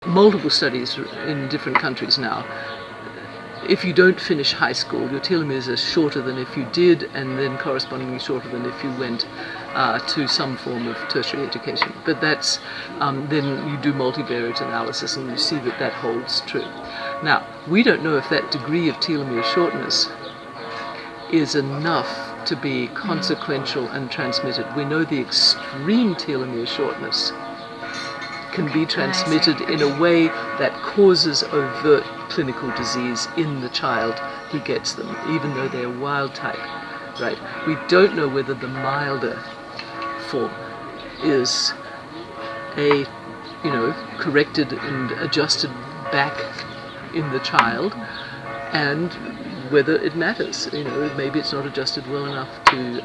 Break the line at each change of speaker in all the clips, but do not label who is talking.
multiple studies in different countries now. If you don't finish high school, your telomeres are shorter than if you did, and then correspondingly shorter than if you went to some form of tertiary education. But that's then you do multivariate analysis and you see that that holds true. Now, we don't know if that degree of telomere shortness is enough to be consequential and transmitted. We know the extreme telomere shortness can be transmitted in a way that causes overt clinical disease in the child who gets them, even though they're wild type, right? We don't know whether the milder form is corrected and adjusted back in the child, and whether it matters. Maybe it's not adjusted well enough to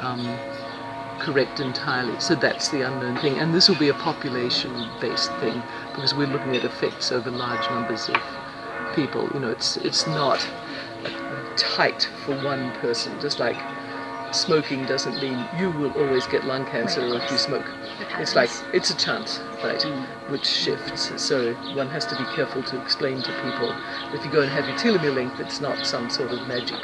correct entirely. So that's the unknown thing, and this will be a population-based thing because we're looking at effects over large numbers of people. It's not tight for one person. Just like smoking doesn't mean you will always get lung cancer if you smoke. It's like it's a chance, right, which shifts. So one has to be careful to explain to people if you go and have your telomere length, it's not some sort of magic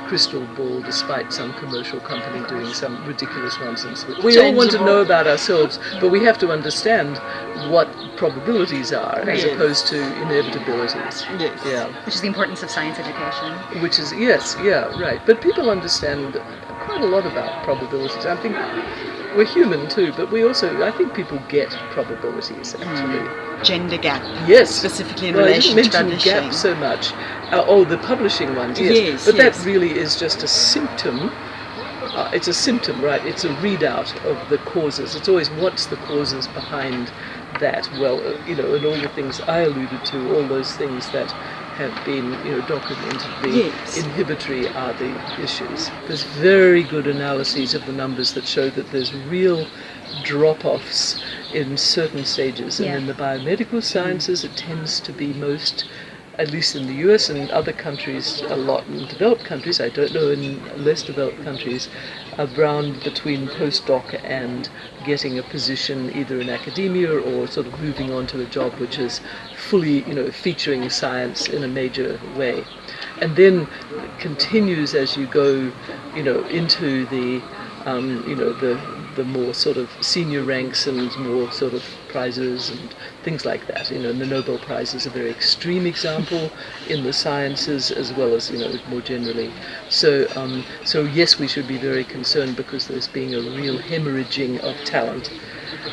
crystal ball despite some commercial company doing some ridiculous nonsense. We all want to know about ourselves, but we have to understand what probabilities are as opposed to inevitabilities.
Yes.
Yeah.
Which is the importance of science education.
Which is, yes, yeah, right. But people understand quite a lot about probabilities. I think we're human too, but I think people get probabilities actually.
Gender gap.
Yes.
Specifically in relation to publishing.
I didn't mention gap so much. The publishing ones, yes. But that really is just a symptom. It's a symptom, right? It's a readout of the causes. It's always what's the causes behind that. Well, and all the things I alluded to, all those things that have been, documentedly inhibitory are the issues. There's very good analyses of the numbers that show that there's real drop-offs in certain stages, and in the biomedical sciences it tends to be most, at least in the US and other countries, a lot in developed countries, I don't know in less developed countries, around between postdoc and getting a position either in academia or sort of moving on to a job which is fully, featuring science in a major way. And then continues as you go, into the more sort of senior ranks and more sort of prizes and things like that. And the Nobel Prize is a very extreme example in the sciences as well as, more generally. So yes, we should be very concerned because there's being a real hemorrhaging of talent.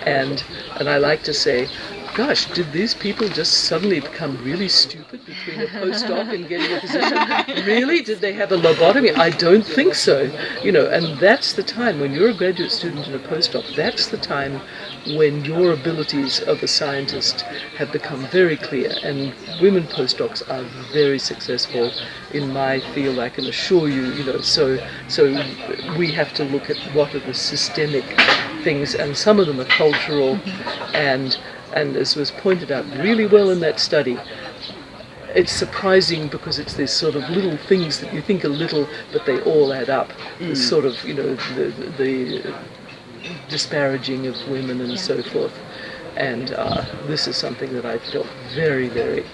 And I like to say, gosh, did these people just suddenly become really stupid between a postdoc and getting a position? Really? Did they have a lobotomy? I don't think so. And that's the time when you're a graduate student and a postdoc, that's the time when your abilities of a scientist have become very clear. And women postdocs are very successful in my field, I can assure you, so we have to look at what are the systemic things, and some of them are cultural, and as was pointed out really well in that study, it's surprising because it's these sort of little things that you think are little, but they all add up. The sort of, the disparaging of women and so forth. And this is something that I felt very, very,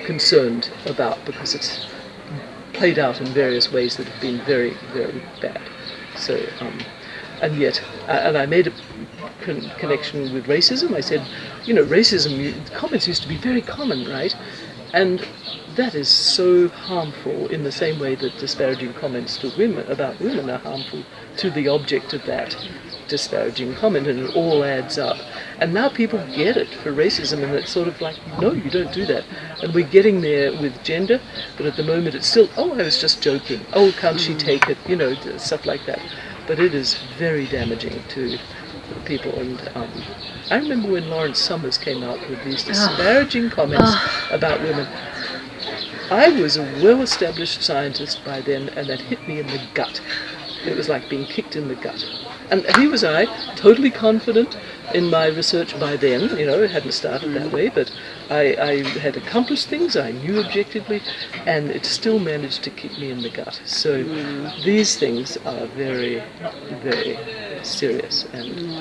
concerned about because it's played out in various ways that have been very, very bad. So, and yet, and I made a connection with racism. I said, racism, comments used to be very common, right? And that is so harmful in the same way that disparaging comments to women about women are harmful to the object of that disparaging comment, and it all adds up. And now people get it for racism, and it's sort of like, no, you don't do that. And we're getting there with gender, but at the moment it's still, I was just joking. Oh, can't she take it? Stuff like that. But it is very damaging to people. And I remember when Lawrence Summers came out with these disparaging comments about women. I was a well-established scientist by then, and that hit me in the gut. It was like being kicked in the gut. And here was I, totally confident in my research by then. It hadn't started that way, but I had accomplished things, I knew objectively, and it still managed to kick me in the gut. So these things are very, very serious. And